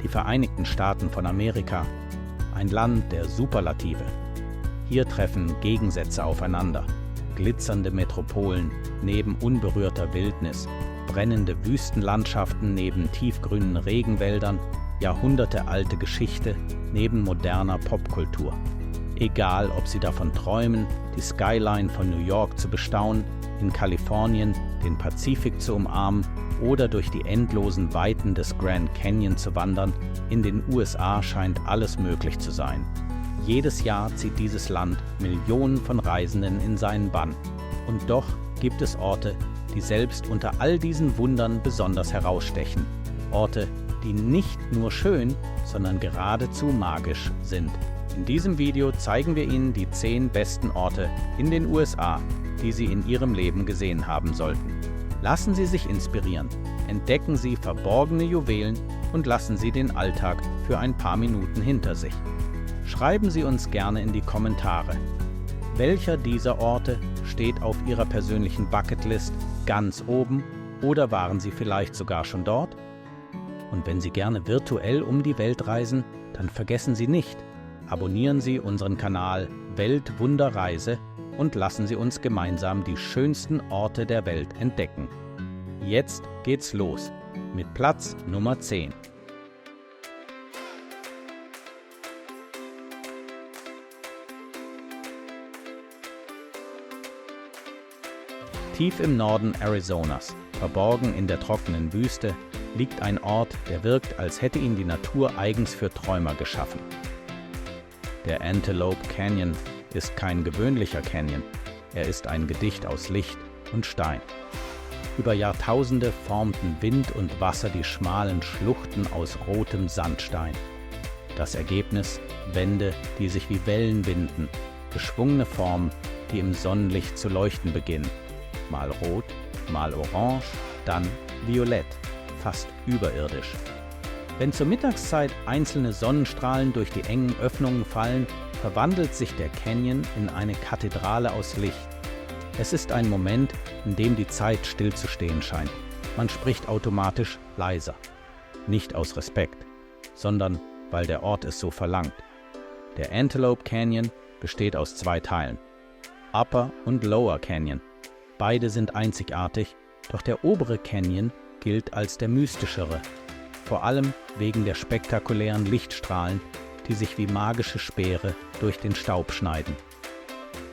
die Vereinigten Staaten von Amerika, ein Land der Superlative. Hier treffen Gegensätze aufeinander. Glitzernde Metropolen neben unberührter Wildnis, brennende Wüstenlandschaften neben tiefgrünen Regenwäldern, jahrhundertealte Geschichte neben moderner Popkultur. Egal, ob Sie davon träumen, die Skyline von New York zu bestaunen, in Kalifornien den Pazifik zu umarmen oder durch die endlosen Weiten des Grand Canyon zu wandern, in den USA scheint alles möglich zu sein. Jedes Jahr zieht dieses Land Millionen von Reisenden in seinen Bann. Und doch gibt es Orte, die selbst unter all diesen Wundern besonders herausstechen. Orte, die nicht nur schön, sondern geradezu magisch sind. In diesem Video zeigen wir Ihnen die 10 besten Orte in den USA, die Sie in Ihrem Leben gesehen haben sollten. Lassen Sie sich inspirieren, entdecken Sie verborgene Juwelen und lassen Sie den Alltag für ein paar Minuten hinter sich. Schreiben Sie uns gerne in die Kommentare. Welcher dieser Orte steht auf Ihrer persönlichen Bucketlist ganz oben oder waren Sie vielleicht sogar schon dort? Und wenn Sie gerne virtuell um die Welt reisen, dann vergessen Sie nicht, abonnieren Sie unseren Kanal Weltwunderreise und lassen Sie uns gemeinsam die schönsten Orte der Welt entdecken. Jetzt geht's los mit Platz Nummer 10. Tief im Norden Arizonas, verborgen in der trockenen Wüste, liegt ein Ort, der wirkt, als hätte ihn die Natur eigens für Träumer geschaffen. Der Antelope Canyon ist kein gewöhnlicher Canyon, er ist ein Gedicht aus Licht und Stein. Über Jahrtausende formten Wind und Wasser die schmalen Schluchten aus rotem Sandstein. Das Ergebnis: Wände, die sich wie Wellen winden, geschwungene Formen, die im Sonnenlicht zu leuchten beginnen. Mal rot, mal orange, dann violett, fast überirdisch. Wenn zur Mittagszeit einzelne Sonnenstrahlen durch die engen Öffnungen fallen, verwandelt sich der Canyon in eine Kathedrale aus Licht. Es ist ein Moment, in dem die Zeit stillzustehen scheint. Man spricht automatisch leiser. Nicht aus Respekt, sondern weil der Ort es so verlangt. Der Antelope Canyon besteht aus 2 Teilen: Upper und Lower Canyon. Beide sind einzigartig, doch der obere Canyon gilt als der mystischere, vor allem wegen der spektakulären Lichtstrahlen, die sich wie magische Speere durch den Staub schneiden.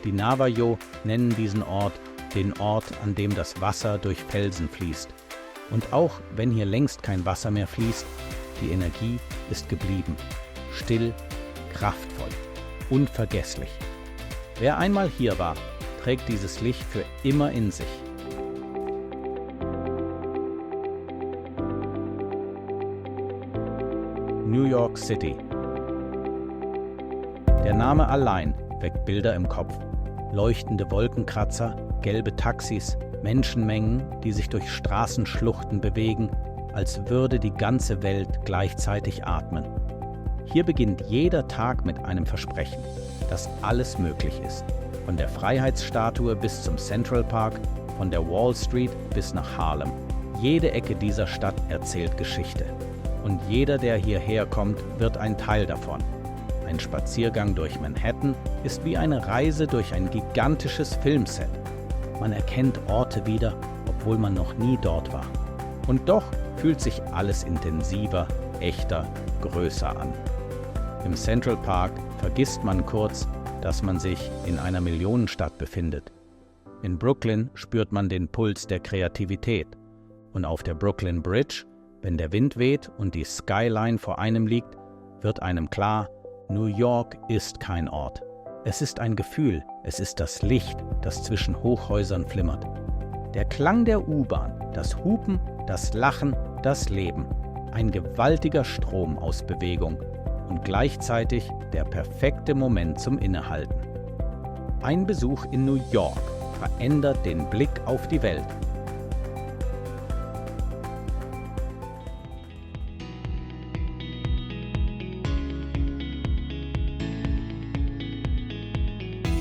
Die Navajo nennen diesen Ort den Ort, an dem das Wasser durch Felsen fließt. Und auch wenn hier längst kein Wasser mehr fließt, die Energie ist geblieben. Still, kraftvoll, unvergesslich. Wer einmal hier war, trägt dieses Licht für immer in sich. New York City. Der Name allein weckt Bilder im Kopf. Leuchtende Wolkenkratzer, gelbe Taxis, Menschenmengen, die sich durch Straßenschluchten bewegen, als würde die ganze Welt gleichzeitig atmen. Hier beginnt jeder Tag mit einem Versprechen, dass alles möglich ist. Von der Freiheitsstatue bis zum Central Park, von der Wall Street bis nach Harlem. Jede Ecke dieser Stadt erzählt Geschichte. Und jeder, der hierher kommt, wird ein Teil davon. Ein Spaziergang durch Manhattan ist wie eine Reise durch ein gigantisches Filmset. Man erkennt Orte wieder, obwohl man noch nie dort war. Und doch fühlt sich alles intensiver, echter, größer an. Im Central Park vergisst man kurz, dass man sich in einer Millionenstadt befindet. In Brooklyn spürt man den Puls der Kreativität. Und auf der Brooklyn Bridge, wenn der Wind weht und die Skyline vor einem liegt, wird einem klar, New York ist kein Ort. Es ist ein Gefühl, es ist das Licht, das zwischen Hochhäusern flimmert. Der Klang der U-Bahn, das Hupen, das Lachen, das Leben. Ein gewaltiger Strom aus Bewegung und gleichzeitig der perfekte Moment zum Innehalten. Ein Besuch in New York verändert den Blick auf die Welt.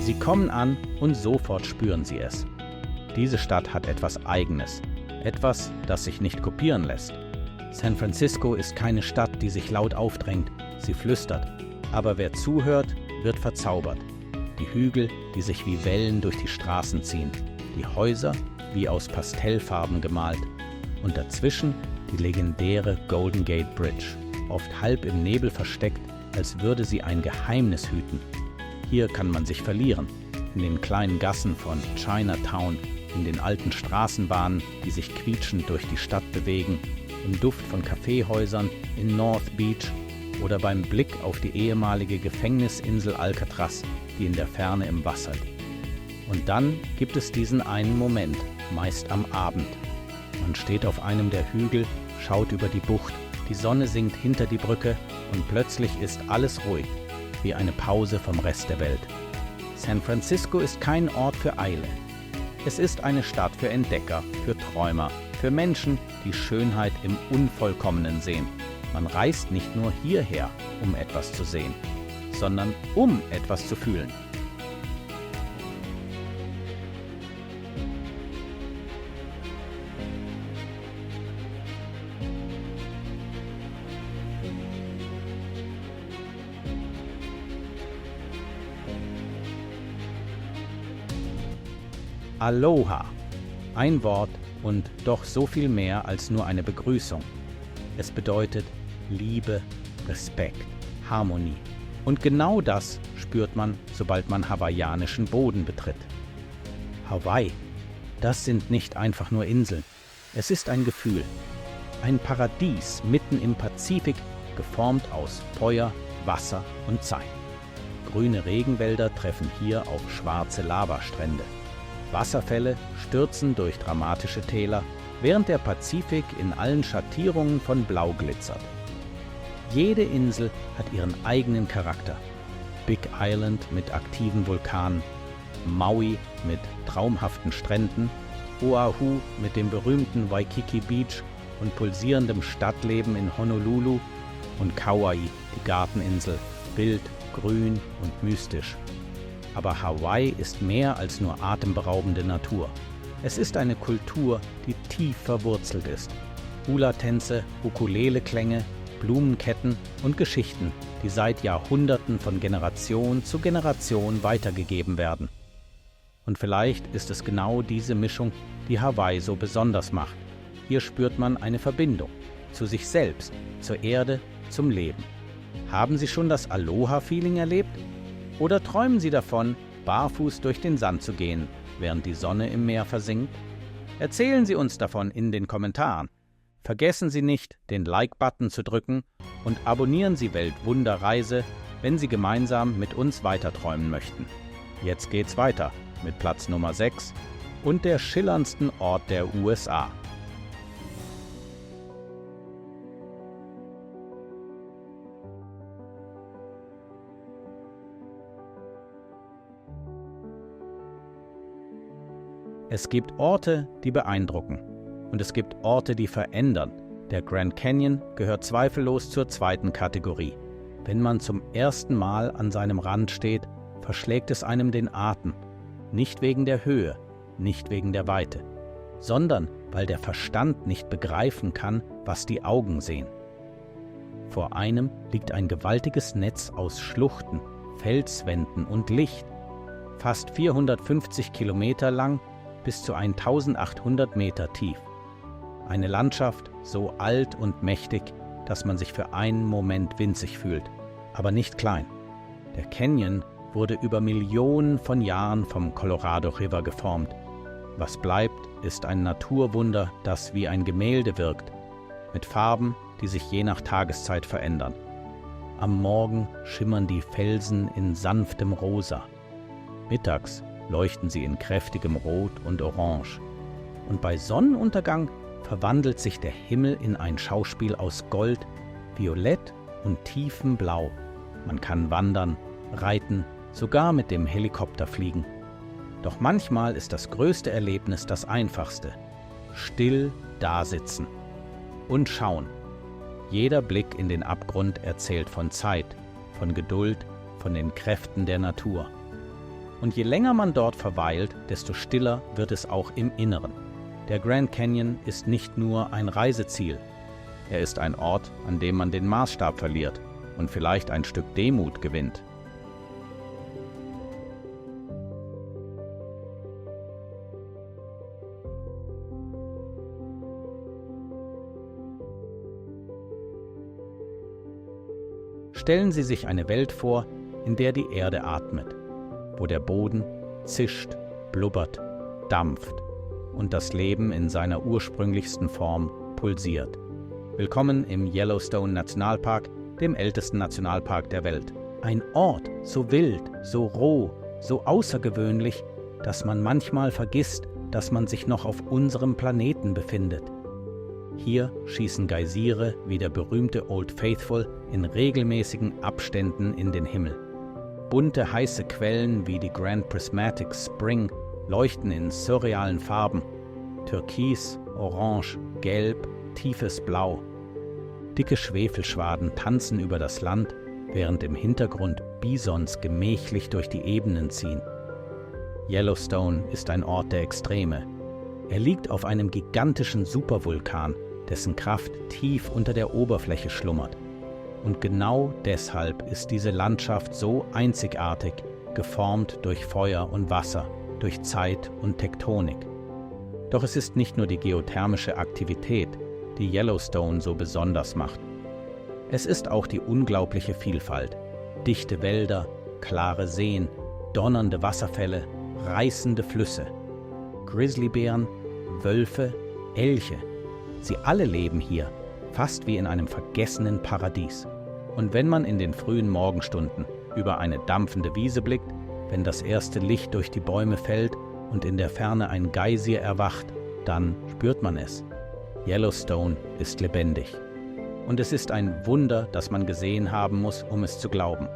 Sie kommen an und sofort spüren Sie es. Diese Stadt hat etwas Eigenes, etwas, das sich nicht kopieren lässt. San Francisco ist keine Stadt, die sich laut aufdrängt, sie flüstert. Aber wer zuhört, wird verzaubert. Die Hügel, die sich wie Wellen durch die Straßen ziehen. Die Häuser, wie aus Pastellfarben gemalt. Und dazwischen die legendäre Golden Gate Bridge, oft halb im Nebel versteckt, als würde sie ein Geheimnis hüten. Hier kann man sich verlieren, in den kleinen Gassen von Chinatown, in den alten Straßenbahnen, die sich quietschend durch die Stadt bewegen, im Duft von Kaffeehäusern in North Beach oder beim Blick auf die ehemalige Gefängnisinsel Alcatraz, die in der Ferne im Wasser liegt. Und dann gibt es diesen einen Moment, meist am Abend. Man steht auf einem der Hügel, schaut über die Bucht, die Sonne sinkt hinter die Brücke und plötzlich ist alles ruhig, wie eine Pause vom Rest der Welt. San Francisco ist kein Ort für Eile. Es ist eine Stadt für Entdecker, für Träumer, für Menschen, die Schönheit im Unvollkommenen sehen. Man reist nicht nur hierher, um etwas zu sehen, sondern um etwas zu fühlen. Aloha. Ein Wort und doch so viel mehr als nur eine Begrüßung. Es bedeutet Liebe, Respekt, Harmonie. Und genau das spürt man, sobald man hawaiianischen Boden betritt. Hawaii, das sind nicht einfach nur Inseln. Es ist ein Gefühl. Ein Paradies mitten im Pazifik, geformt aus Feuer, Wasser und Zeit. Grüne Regenwälder treffen hier auf schwarze Lavastrände. Wasserfälle stürzen durch dramatische Täler, während der Pazifik in allen Schattierungen von Blau glitzert. Jede Insel hat ihren eigenen Charakter. Big Island mit aktiven Vulkanen, Maui mit traumhaften Stränden, Oahu mit dem berühmten Waikiki Beach und pulsierendem Stadtleben in Honolulu und Kauai, die Garteninsel, wild, grün und mystisch. Aber Hawaii ist mehr als nur atemberaubende Natur. Es ist eine Kultur, die tief verwurzelt ist. Hula-Tänze, Ukulele-Klänge, Blumenketten und Geschichten, die seit Jahrhunderten von Generation zu Generation weitergegeben werden. Und vielleicht ist es genau diese Mischung, die Hawaii so besonders macht. Hier spürt man eine Verbindung zu sich selbst, zur Erde, zum Leben. Haben Sie schon das Aloha-Feeling erlebt? Oder träumen Sie davon, barfuß durch den Sand zu gehen, während die Sonne im Meer versinkt? Erzählen Sie uns davon in den Kommentaren. Vergessen Sie nicht, den Like-Button zu drücken und abonnieren Sie Weltwunderreise, wenn Sie gemeinsam mit uns weiterträumen möchten. Jetzt geht's weiter mit Platz Nummer 6 und der schillerndsten Ort der USA. Es gibt Orte, die beeindrucken und es gibt Orte, die verändern. Der Grand Canyon gehört zweifellos zur zweiten Kategorie. Wenn man zum ersten Mal an seinem Rand steht, verschlägt es einem den Atem. Nicht wegen der Höhe, nicht wegen der Weite, sondern weil der Verstand nicht begreifen kann, was die Augen sehen. Vor einem liegt ein gewaltiges Netz aus Schluchten, Felswänden und Licht, fast 450 Kilometer lang, bis zu 1800 Meter tief. Eine Landschaft so alt und mächtig, dass man sich für einen Moment winzig fühlt, aber nicht klein. Der Canyon wurde über Millionen von Jahren vom Colorado River geformt. Was bleibt, ist ein Naturwunder, das wie ein Gemälde wirkt, mit Farben, die sich je nach Tageszeit verändern. Am Morgen schimmern die Felsen in sanftem Rosa. Mittags leuchten sie in kräftigem Rot und Orange. Und bei Sonnenuntergang verwandelt sich der Himmel in ein Schauspiel aus Gold, Violett und tiefem Blau. Man kann wandern, reiten, sogar mit dem Helikopter fliegen. Doch manchmal ist das größte Erlebnis das einfachste. Still dasitzen und schauen. Jeder Blick in den Abgrund erzählt von Zeit, von Geduld, von den Kräften der Natur. Und je länger man dort verweilt, desto stiller wird es auch im Inneren. Der Grand Canyon ist nicht nur ein Reiseziel. Er ist ein Ort, an dem man den Maßstab verliert und vielleicht ein Stück Demut gewinnt. Stellen Sie sich eine Welt vor, in der die Erde atmet, wo der Boden zischt, blubbert, dampft und das Leben in seiner ursprünglichsten Form pulsiert. Willkommen im Yellowstone Nationalpark, dem ältesten Nationalpark der Welt. Ein Ort so wild, so roh, so außergewöhnlich, dass man manchmal vergisst, dass man sich noch auf unserem Planeten befindet. Hier schießen Geysire wie der berühmte Old Faithful in regelmäßigen Abständen in den Himmel. Bunte, heiße Quellen wie die Grand Prismatic Spring leuchten in surrealen Farben: Türkis, Orange, Gelb, tiefes Blau. Dicke Schwefelschwaden tanzen über das Land, während im Hintergrund Bisons gemächlich durch die Ebenen ziehen. Yellowstone ist ein Ort der Extreme. Er liegt auf einem gigantischen Supervulkan, dessen Kraft tief unter der Oberfläche schlummert. Und genau deshalb ist diese Landschaft so einzigartig, geformt durch Feuer und Wasser, durch Zeit und Tektonik. Doch es ist nicht nur die geothermische Aktivität, die Yellowstone so besonders macht. Es ist auch die unglaubliche Vielfalt: dichte Wälder, klare Seen, donnernde Wasserfälle, reißende Flüsse, Grizzlybären, Wölfe, Elche. Sie alle leben hier, fast wie in einem vergessenen Paradies. Und wenn man in den frühen Morgenstunden über eine dampfende Wiese blickt, wenn das erste Licht durch die Bäume fällt und in der Ferne ein Geysir erwacht, dann spürt man es. Yellowstone ist lebendig. Und es ist ein Wunder, das man gesehen haben muss, um es zu glauben.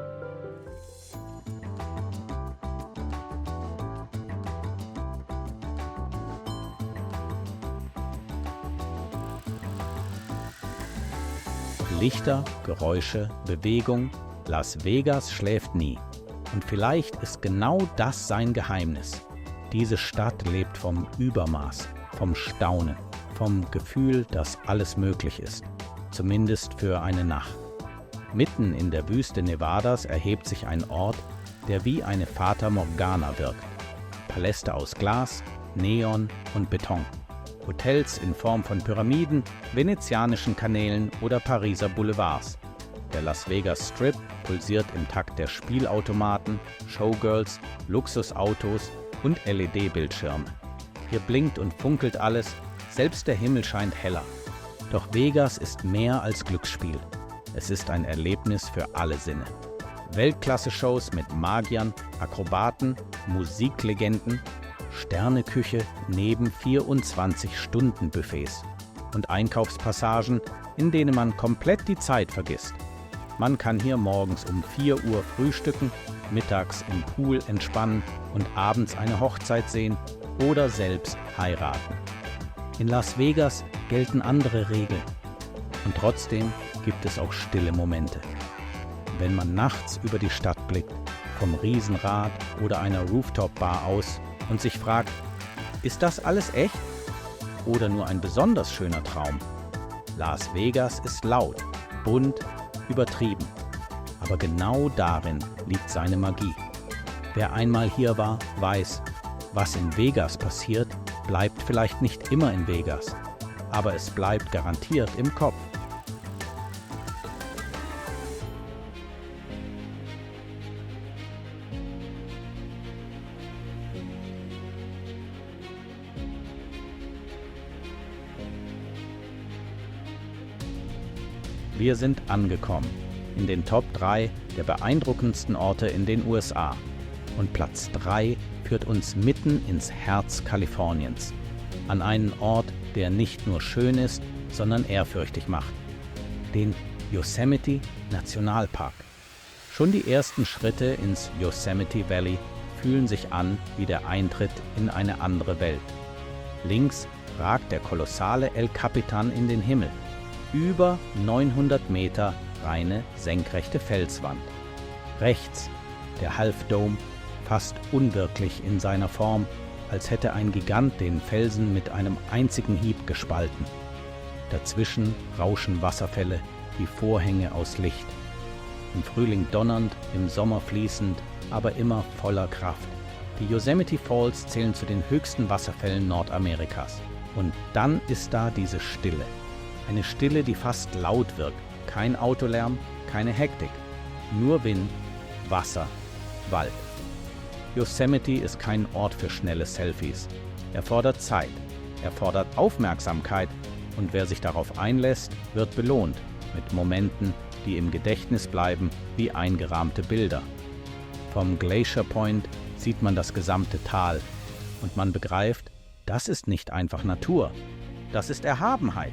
Lichter, Geräusche, Bewegung. Las Vegas schläft nie. Und vielleicht ist genau das sein Geheimnis. Diese Stadt lebt vom Übermaß, vom Staunen, vom Gefühl, dass alles möglich ist. Zumindest für eine Nacht. Mitten in der Wüste Nevadas erhebt sich ein Ort, der wie eine Fata Morgana wirkt. Paläste aus Glas, Neon und Beton. Hotels in Form von Pyramiden, venezianischen Kanälen oder Pariser Boulevards. Der Las Vegas Strip pulsiert im Takt der Spielautomaten, Showgirls, Luxusautos und LED-Bildschirme. Hier blinkt und funkelt alles, selbst der Himmel scheint heller. Doch Vegas ist mehr als Glücksspiel. Es ist ein Erlebnis für alle Sinne. Weltklasse-Shows mit Magiern, Akrobaten, Musiklegenden, Sterneküche neben 24-Stunden-Buffets und Einkaufspassagen, in denen man komplett die Zeit vergisst. Man kann hier morgens um 4 Uhr frühstücken, mittags im Pool entspannen und abends eine Hochzeit sehen oder selbst heiraten. In Las Vegas gelten andere Regeln. Und trotzdem gibt es auch stille Momente. Wenn man nachts über die Stadt blickt, vom Riesenrad oder einer Rooftop-Bar aus und sich fragt, ist das alles echt oder nur ein besonders schöner Traum? Las Vegas ist laut, bunt, übertrieben. Aber genau darin liegt seine Magie. Wer einmal hier war, weiß, was in Vegas passiert, bleibt vielleicht nicht immer in Vegas, aber es bleibt garantiert im Kopf. Wir sind angekommen in den Top 3 der beeindruckendsten Orte in den USA. Und Platz 3 führt uns mitten ins Herz Kaliforniens. An einen Ort, der nicht nur schön ist, sondern ehrfürchtig macht. Den Yosemite Nationalpark. Schon die ersten Schritte ins Yosemite Valley fühlen sich an wie der Eintritt in eine andere Welt. Links ragt der kolossale El Capitan in den Himmel. Über 900 Meter reine senkrechte Felswand. Rechts der Half Dome, fast unwirklich in seiner Form, als hätte ein Gigant den Felsen mit einem einzigen Hieb gespalten. Dazwischen rauschen Wasserfälle wie Vorhänge aus Licht. Im Frühling donnernd, im Sommer fließend, aber immer voller Kraft. Die Yosemite Falls zählen zu den höchsten Wasserfällen Nordamerikas. Und dann ist da diese Stille. Eine Stille, die fast laut wirkt. Kein Autolärm, keine Hektik. Nur Wind, Wasser, Wald. Yosemite ist kein Ort für schnelle Selfies. Er fordert Zeit, er fordert Aufmerksamkeit und wer sich darauf einlässt, wird belohnt mit Momenten, die im Gedächtnis bleiben wie eingerahmte Bilder. Vom Glacier Point sieht man das gesamte Tal und man begreift, das ist nicht einfach Natur, das ist Erhabenheit.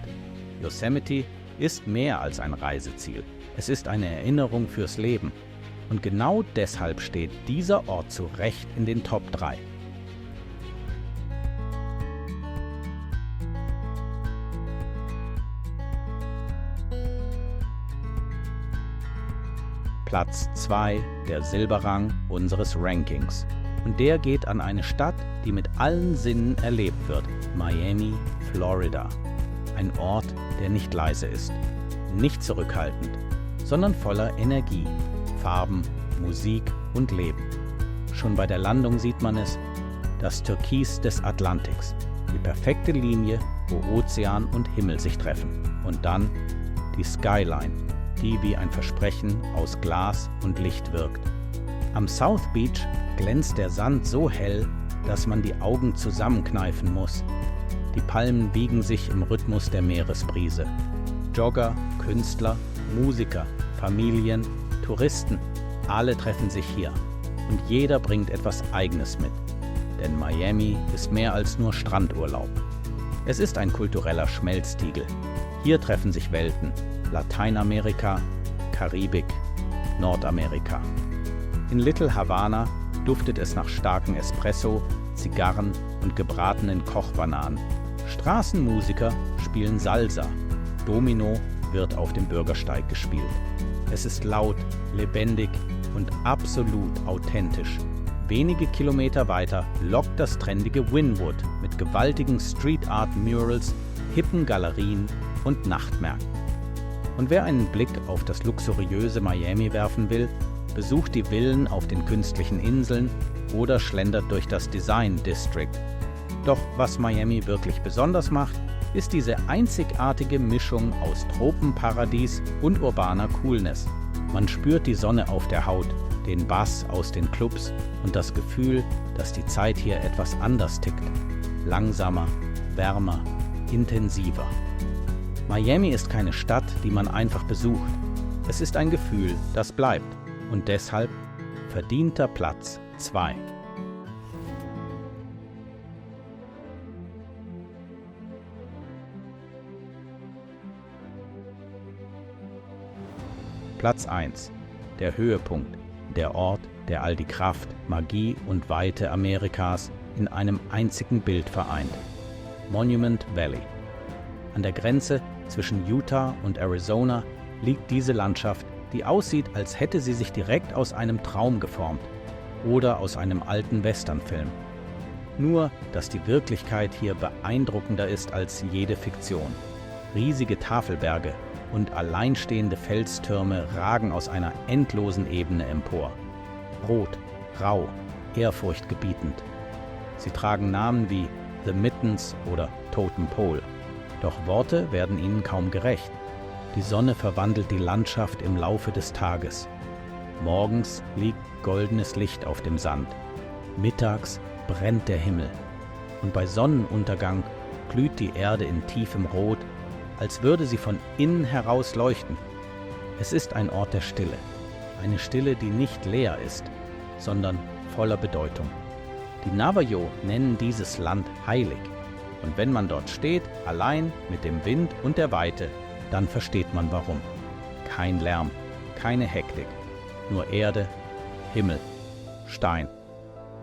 Yosemite ist mehr als ein Reiseziel, es ist eine Erinnerung fürs Leben. Und genau deshalb steht dieser Ort zu Recht in den Top 3. Platz 2, der Silberrang unseres Rankings. Und der geht an eine Stadt, die mit allen Sinnen erlebt wird. Miami, Florida. Ein Ort, der nicht leise ist, nicht zurückhaltend, sondern voller Energie, Farben, Musik und Leben. Schon bei der Landung sieht man es, das Türkis des Atlantiks, die perfekte Linie, wo Ozean und Himmel sich treffen. Und dann die Skyline, die wie ein Versprechen aus Glas und Licht wirkt. Am South Beach glänzt der Sand so hell, dass man die Augen zusammenkneifen muss. Die Palmen biegen sich im Rhythmus der Meeresbrise. Jogger, Künstler, Musiker, Familien, Touristen, alle treffen sich hier. Und jeder bringt etwas Eigenes mit. Denn Miami ist mehr als nur Strandurlaub. Es ist ein kultureller Schmelztiegel. Hier treffen sich Welten. Lateinamerika, Karibik, Nordamerika. In Little Havana duftet es nach starkem Espresso, Zigarren und gebratenen Kochbananen. Straßenmusiker spielen Salsa. Domino wird auf dem Bürgersteig gespielt. Es ist laut, lebendig und absolut authentisch. Wenige Kilometer weiter lockt das trendige Wynwood mit gewaltigen Street Art Murals, hippen Galerien und Nachtmärkten. Und wer einen Blick auf das luxuriöse Miami werfen will, besucht die Villen auf den künstlichen Inseln oder schlendert durch das Design District. Doch was Miami wirklich besonders macht, ist diese einzigartige Mischung aus Tropenparadies und urbaner Coolness. Man spürt die Sonne auf der Haut, den Bass aus den Clubs und das Gefühl, dass die Zeit hier etwas anders tickt. Langsamer, wärmer, intensiver. Miami ist keine Stadt, die man einfach besucht. Es ist ein Gefühl, das bleibt. Und deshalb verdienter Platz 2. Platz 1. Der Höhepunkt. Der Ort, der all die Kraft, Magie und Weite Amerikas in einem einzigen Bild vereint. Monument Valley. An der Grenze zwischen Utah und Arizona liegt diese Landschaft, die aussieht, als hätte sie sich direkt aus einem Traum geformt oder aus einem alten Westernfilm. Nur, dass die Wirklichkeit hier beeindruckender ist als jede Fiktion. Riesige Tafelberge und alleinstehende Felstürme ragen aus einer endlosen Ebene empor. Rot, rau, ehrfurchtgebietend. Sie tragen Namen wie The Mittens oder Totem Pole. Doch Worte werden ihnen kaum gerecht. Die Sonne verwandelt die Landschaft im Laufe des Tages. Morgens liegt goldenes Licht auf dem Sand. Mittags brennt der Himmel. Und bei Sonnenuntergang glüht die Erde in tiefem Rot, als würde sie von innen heraus leuchten. Es ist ein Ort der Stille. Eine Stille, die nicht leer ist, sondern voller Bedeutung. Die Navajo nennen dieses Land heilig. Und wenn man dort steht, allein mit dem Wind und der Weite, dann versteht man warum. Kein Lärm, keine Hektik, nur Erde, Himmel, Stein.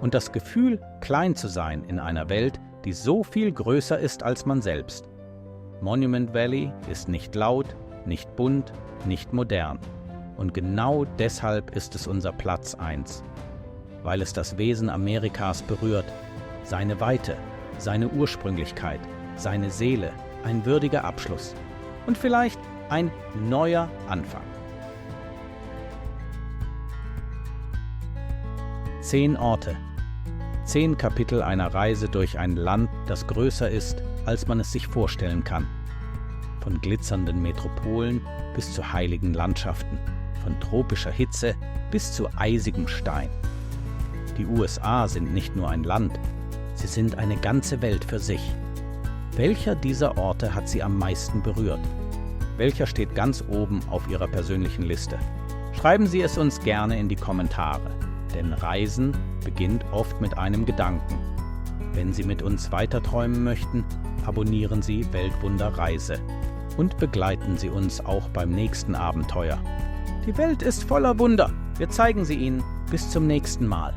Und das Gefühl, klein zu sein in einer Welt, die so viel größer ist als man selbst. Monument Valley ist nicht laut, nicht bunt, nicht modern. Und genau deshalb ist es unser Platz 1. Weil es das Wesen Amerikas berührt, seine Weite, seine Ursprünglichkeit, seine Seele, ein würdiger Abschluss. und vielleicht ein neuer Anfang. 10 Orte, 10 Kapitel einer Reise durch ein Land, das größer ist, als man es sich vorstellen kann. Von glitzernden Metropolen bis zu heiligen Landschaften, von tropischer Hitze bis zu eisigem Stein. Die USA sind nicht nur ein Land, sie sind eine ganze Welt für sich. Welcher dieser Orte hat Sie am meisten berührt? Welcher steht ganz oben auf Ihrer persönlichen Liste? Schreiben Sie es uns gerne in die Kommentare, denn Reisen beginnt oft mit einem Gedanken. Wenn Sie mit uns weiterträumen möchten, abonnieren Sie Weltwunder Reise und begleiten Sie uns auch beim nächsten Abenteuer. Die Welt ist voller Wunder. Wir zeigen sie Ihnen. Bis zum nächsten Mal.